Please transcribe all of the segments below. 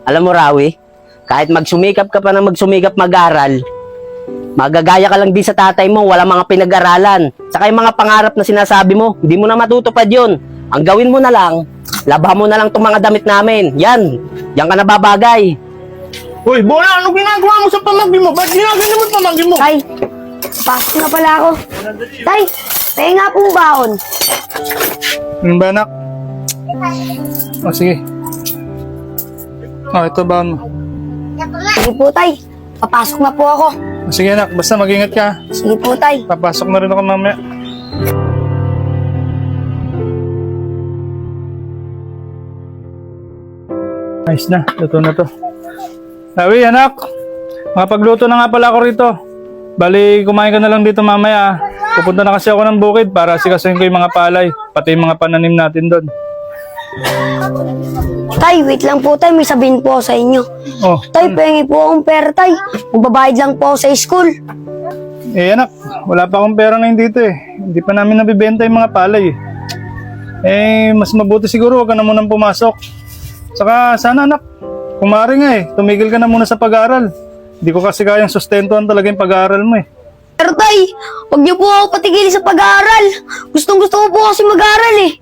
Alam mo, Rawi, kahit magsumikap ka pa na magsumikap mag-aral, magagaya ka lang din sa tatay mo, wala mga pinag-aralan. Saka yung mga pangarap na sinasabi mo, hindi mo na matutupad yun. Ang gawin mo na lang, labhan mo na lang itong mga damit namin. Yan ka nababagay. Hoy, Bola, ano ginagawa mo sa pamangkin mo? Ba't ginagawa mo pamangkin mo? Tay, pasok na pala ako. Tay, tayo nga pong baon. Ano ba, anak? O, sige. O, ito ba mo? Sige po, tay. Papasok na po ako. O, sige, anak. Basta mag-ingat ka. Sige po, tay. Papasok na rin ako mamaya. Ayos na. Luto na to. Sabi, anak. Makapagluto na nga pala ako rito. Bali, kumain ka na lang dito mamaya. Pupunta na kasi ako ng bukid para sikasuhin ko yung mga palay. Pati yung mga pananim natin doon. Tay, wait lang po, tay. May sabihin po ako sa inyo. Oh, Tay, pengi po akong pera, tay. Magbabayad lang po ako sa school. eh anak, wala pa akong pera ngayon dito eh. Hindi pa namin nabibenta yung mga palay eh. Mas mabuti siguro wag ka na munang pumasok. Saka sana anak, kung maaari nga eh, tumigil ka na muna sa pag-aaral. Hindi ko kasi kayang sustentuhan talaga yung pag-aaral mo eh. Pero tay, huwag niyo po ako patigilin sa pag-aaral. Gustong-gusto ko po kasi mag-aaral eh.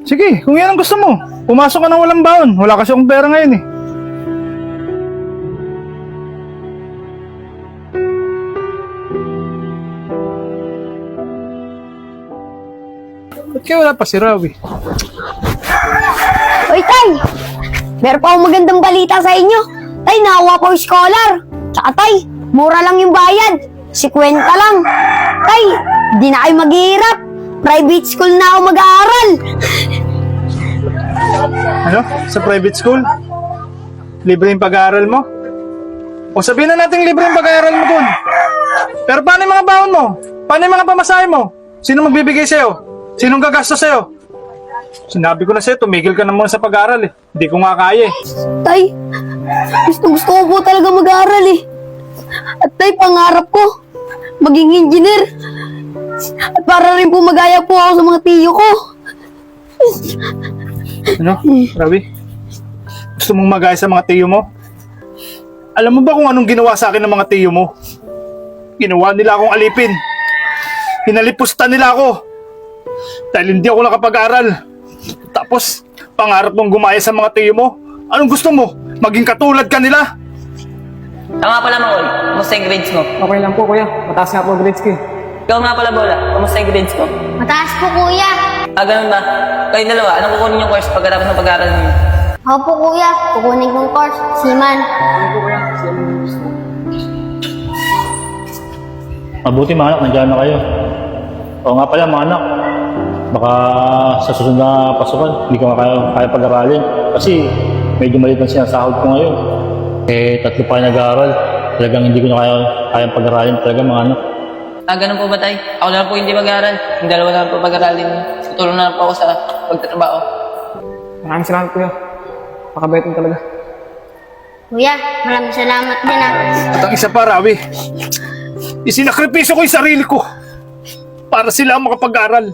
Sige, kung yan ang gusto mo, pumasok ka ng walang baon. Wala kasi akong pera ngayon eh. Ba't kaya wala pa si Rawi? Hoy, tay! Meron pa akong magandang balita sa inyo. Tay, nakakuha po yung scholar. Tsaka tay, mura lang yung bayad. 50 lang. Tay, di na kayo maghihirap. Private school na ako mag-aaral. Ano? Sa private school? Libre yung pag-aaral mo? O sabihin na natin libre yung pag-aaral mo dun. Pero paano yung mga baon mo? Paano yung mga pamasahe mo? Sino magbibigay sa'yo? Sinong gagastos sa'yo? Sinabi ko na sa'yo, tumigil ka na muna sa pag-aaral eh. Hindi ko nga kaya eh. Tay, gusto ko po talaga mag-aaral eh. At tay, pangarap ko, maging engineer. At para rin po magaya po ako sa mga tiyo ko. Ano? Rawi? Gusto mong magaya sa mga tiyo mo? Alam mo ba kung anong ginawa sa akin ng mga tiyo mo? Ginawa nila akong alipin. Hinalipusta nila ako. Dahil hindi ako nakapag-aral. Tapos, pangarap mong gumaya sa mga tiyo mo? Anong gusto mo? Maging katulad ka nila? Tama pala, Mangol. Kamusta yung grades mo? Okay lang po, kuya. Mataas nga po grades ko eh. Ikaw nga pala, Bola. Kamusta yung grades mo? Mataas po, kuya. Ganun ba? Kayong dalawa, anong kukunin yung course pagkatapos ng pag-aaral niyo? Ako po, kuya. Kukunin kong course. Seaman. Mabuti mga anak, nandiyan na kayo. Oo nga pala mga anak, baka sa susunod na pasukan, hindi ko kaya pag-aralin. Kasi medyo maliit ang sinasahod ko ngayon. Tatlo pa nag-aaral. Talagang hindi ko na kaya pag-aralin talaga mga anak. Ganun po ba, Tay? Ako na lang po hindi mag-aaral. Yung dalawa na lang po pag-aralin. Tutulong na lang po ako sa pagtatrabaho. Maraming salamat, kuya. Pakabait mo talaga. Kuya, maraming salamat din ah. At ang isa pa, Rawi, isinakripisyo ko yung sarili ko para sila makapag-aral.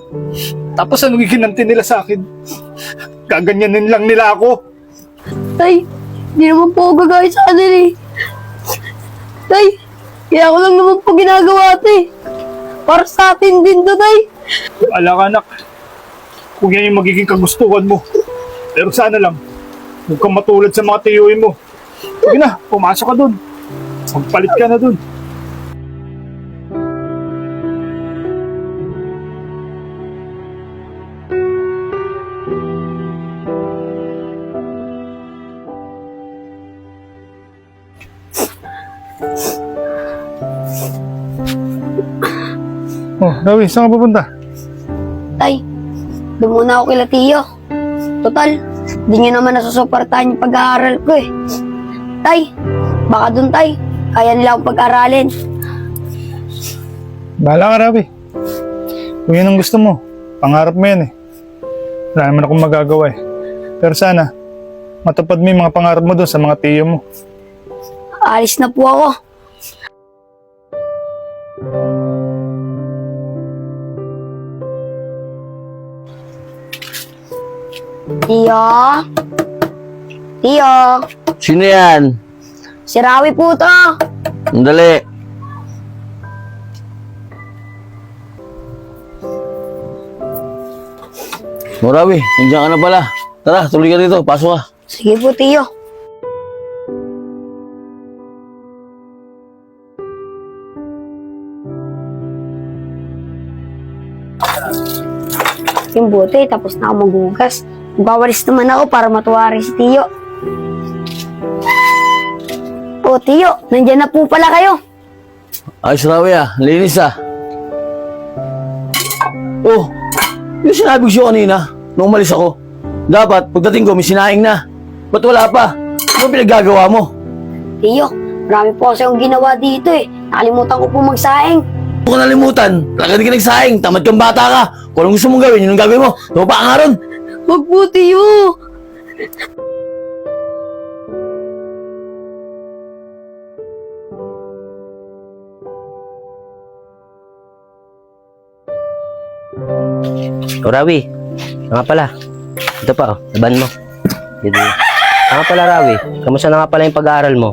Tapos anong ikinanti nila sa akin? Gaganyanin lang nila ako. Tay, hindi naman po ako gagawin sa kanila eh. Tay, kaya ako lang naman po ginagawa ito eh. Para sa atin din to, tay. Wala ka anak, kung yan yung magiging kagustuhan mo. Pero sana lang, huwag kang matulad sa mga tiyuin mo. Sige na, pumasok ka dun. Magpalit ka na dun. Oh, Rawi, saan ka pupunta? Tay, doon muna ako kila tiyo. Total, di nyo naman nasusuportahan yung pag-aaral ko eh. Tay, baka doon tay, kaya nila akong pag-aralin. Bahala ka, Rawi. Kung yan ang gusto mo, pangarap mo yan eh. Wala naman akong magagawa eh. Pero sana, matupad mo yung mga pangarap mo doon sa mga tiyo mo. Alis na po ako. Tiyo? Tiyo, Sino yan? si Rawi po to. Sandali. Murawi, nandiyan ka na pala. Tara, tuloy ka dito. Pasok ka. Sige po, Tiyo. Yung buti, tapos na ako maghugas. Magwawalis naman ako para matuwa rin si Tiyo. O, Tiyo, nandyan na po pala kayo. Ayos, Rawi linis Oh, yung sinabi ko sa'yo kanina, nung umalis ako. Dapat, pagdating ko, may sinaing na. Ba't wala pa? Ano pinaggagawa mo? Tiyo, marami po kasi akong ginawa dito eh. Nakalimutan ko po magsaing. Huwag ko nalimutan. Talaga di ka nagsaing. Tamad kang bata ka. Kung anong gusto mong gawin, yun ang gagawin mo. Tumapa ka nga ron. Huwag po, Tiyo. O Rawi, nga pala. Ito pa, laban mo. Dito. Nga pala Rawi, kamusta na nga pala yung pag-aaral mo?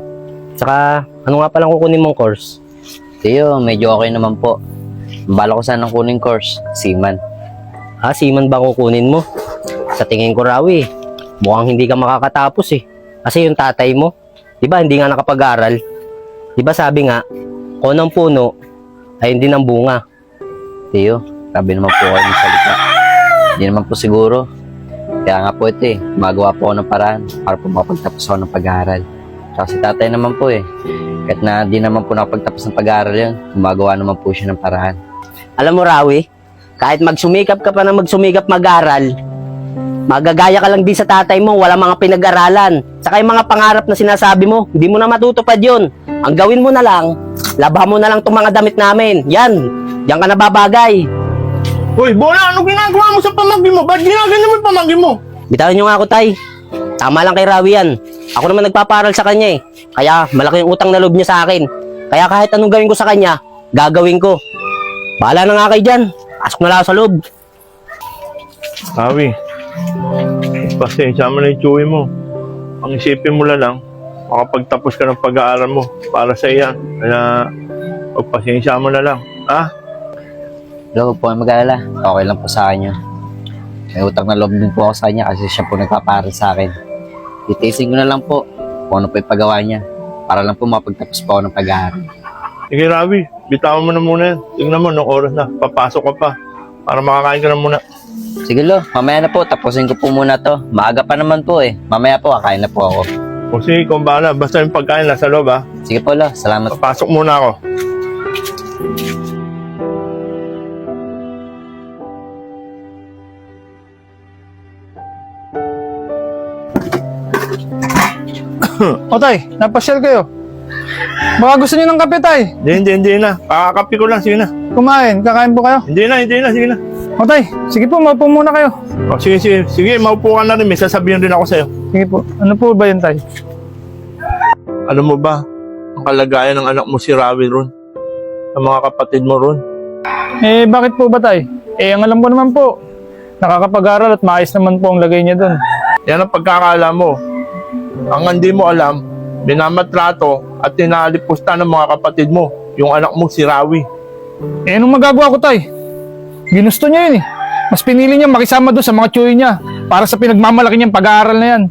Saka, ano nga palang kukunin mong course? Tiyo, medyo okay naman po. Bala ko sanang kuning course, seaman. Seaman ba kukunin mo? Sa tingin ko Rawi, mukhang hindi ka makakatapos eh. Kasi yung tatay mo, di ba hindi nga nakapag-aral? Di ba sabi nga, kung ng puno, ay hindi ng bunga. Tiyo, grabe naman po kayo ng salita. Hindi naman po siguro. Kaya nga po ito magawa po ako ng paraan para po makapagtapos ako ng pag-aaral. Tsaka si tatay naman po kahit na di naman po nakapagtapos ng pag-aaral yun, gumagawa naman po siya ng paraan. Alam mo Rawi, kahit magsumikap ka pa na magsumikap mag-aral, magagaya ka lang din sa tatay mo, wala mga pinag-aralan. Saka yung mga pangarap na sinasabi mo, hindi mo na matutupad yun. Ang gawin mo na lang, labhan mo na lang itong mga damit namin. Yan, diyan ka nababagay. Hoy, Bola, ano ginagawa mo sa pamangkin mo? Ba't ginaganyan mo yung pamangkin mo? Bitawan nyo nga ako, tay. Tama lang kay Rawi yan. Ako naman nagpaparal sa kanya eh. Kaya malaki yung utang na loob niya sa akin. Kaya kahit anong gawin ko sa kanya, gagawin ko. Bahala na nga kayo dyan. Pasok na lang ako sa loob. Rawi, pasensya mo na yung tsuwi mo. Ang isipin mo lang, makapagtapos ka ng pag-aaral mo para sa iyan. Kaya, pagpasensya mo na lang. Pero huwag po kayo mag-alala, okay lang po sa akin yun. May utang na loob din po ako sa kanya kasi siya po nagpaparal sa akin. Titiisin ko na lang po kung ano po yung paggawa niya para lang po mapagtapos po ako ng pag-aaral. Sige, Rawi, bitawan mo na muna yan. Tingnan mo, nung oras na, papasok ka pa para makakain ka na muna. Sige lo, mamaya na po, tapusin ko po muna to. Maaga pa naman po mamaya po, kakain na po ako. O sige, kung bahala, basta yung pagkain nasa loob Sige po lo, salamat. Papasok muna ako. O tay, napasyal kayo. Baka gusto niyo ng kape tay. Hindi na. Pakakapi ko lang, sige na. Kumain, kakain po kayo. Hindi na, sige na. O tay, sige po, maupo muna kayo. O sige, maupo ka na rin. May sasabihin rin ako sa'yo. Sige po, ano po ba yun tay? Alam mo ba, ang kalagayan ng anak mo si Rawi ron? Ang mga kapatid mo ron? Bakit po ba tay? Ang alam ko naman po, nakakapag-aral at maayos naman po ang lagay niya doon. Yan ang pagkakaalam mo. Ang hindi mo alam, binamatrato at tinalipusta ng mga kapatid mo, yung anak mo si Rawi. Anong magagawa ko tay? Ginusto niya yun Mas pinili niya makisama doon sa mga tsuyo niya para sa pinagmamalaki niyang pag-aaral na yan.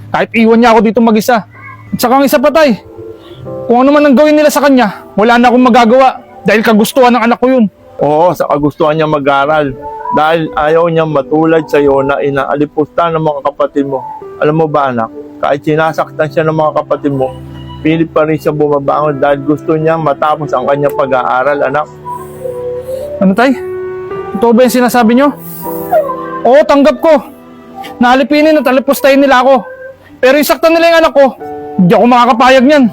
Kahit iwan niya ako dito mag-isa. At saka ang isa pa tay, kung ano man ang gawin nila sa kanya, wala na akong magagawa dahil kagustuhan ng anak ko yun. Oo, sa kagustuhan niya mag-aral. Dahil ayaw niya matulad sa iyo na inaalipusta ng mga kapatid mo. Alam mo ba anak, kahit sinasaktan siya ng mga kapatid mo, pilit pa rin siya bumabangon dahil gusto niya matapos ang kanyang pag-aaral, anak. Ano tay? Totoo ba yung sinasabi niyo? Oo, tanggap ko. Naalipinin at alipustahin nila ako. Pero yung saktan nila yung anak ko, hindi ako makakapayag niyan.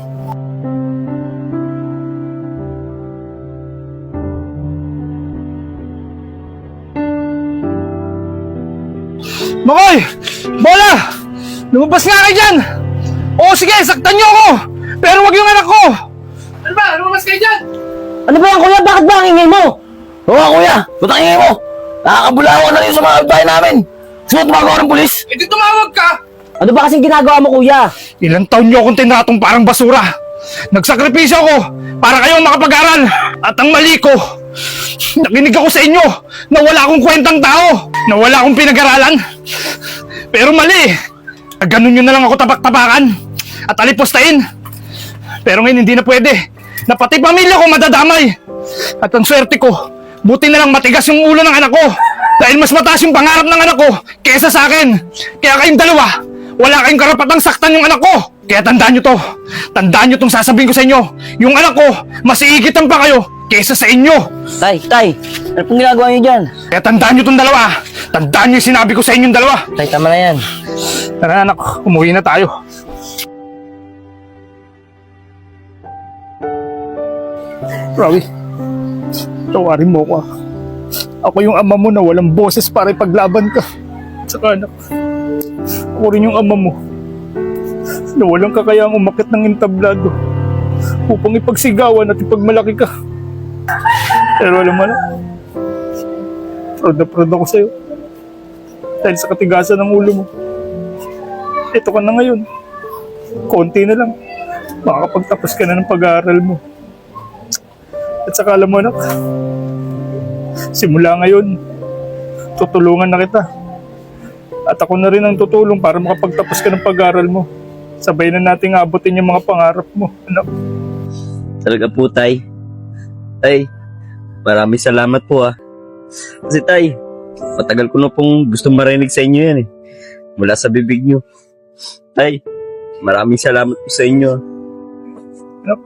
Makoy! Bola! Lumabas nga kayo dyan! Oo, sige, saktan niyo ako! Pero wag yung anak ko! Ano ba? Lumabas kayo dyan! Ano ba yan kuya? Bakit ba ang ingay mo? Oo kuya, ba't ang ingay mo? Nakakabulawan na rin sa mga bahay namin. Gusto mo tumagawa ng pulis? Eh di tumawag ka! Ano ba kasing ginagawa mo, kuya? Ilang taon niyo akong tinratong parang basura. Nagsakripisyo ako para kayong makapag-aral. At ang mali ko, nakinig ako sa inyo na wala akong kwentang tao, na wala akong pinag-aralan. Pero mali, ganun nyo na lang ako tabak-tabakan at alipustahin. Pero ngayon hindi na pwede, na pati pamilya ko madadamay. At ang swerte ko, buti na lang matigas yung ulo ng anak ko. Dahil mas mataas yung pangarap ng anak ko kaysa sa akin. Kaya kayong dalawa, wala kayong karapatang saktan yung anak ko. Kaya tandaan nyo to. Tandaan nyo tong sasabihin ko sa inyo. Yung anak ko, mas iigitan pa kayo kaysa sa inyo. Tay, ano pong ginagawa niyo dyan? Kaya tandaan nyo tong dalawa. Tandaan nyo yung sinabi ko sa inyong dalawa. Tay, tama na yan. Tara anak, umuwi na tayo. Rawi, tawarin mo ko. Ako yung ama mo na walang boses para ipaglaban ka. Saka anak, ako rin yung ama mo na walang kakayaang umakit ng entablado upang ipagsigawan at ipagmalaki ka. Pero alam mo na, proud na proud ako sa'yo. Dahil sa katigasan ng ulo mo, ito ka na ngayon. Konti na lang, makakapagtapos ka na ng pag-aaral mo. At saka alam mo anak, simula ngayon, tutulungan na kita. At ako na rin ang tutulong para makapagtapos ka ng pag-aaral mo. Sabay na nating abutin yung mga pangarap mo, anak. Talaga po, Tay. Tay, maraming salamat po Kasi Tay, matagal ko na pong gustong marinig sa inyo yan mula sa bibig nyo. Tay, maraming salamat po sa inyo. Anak,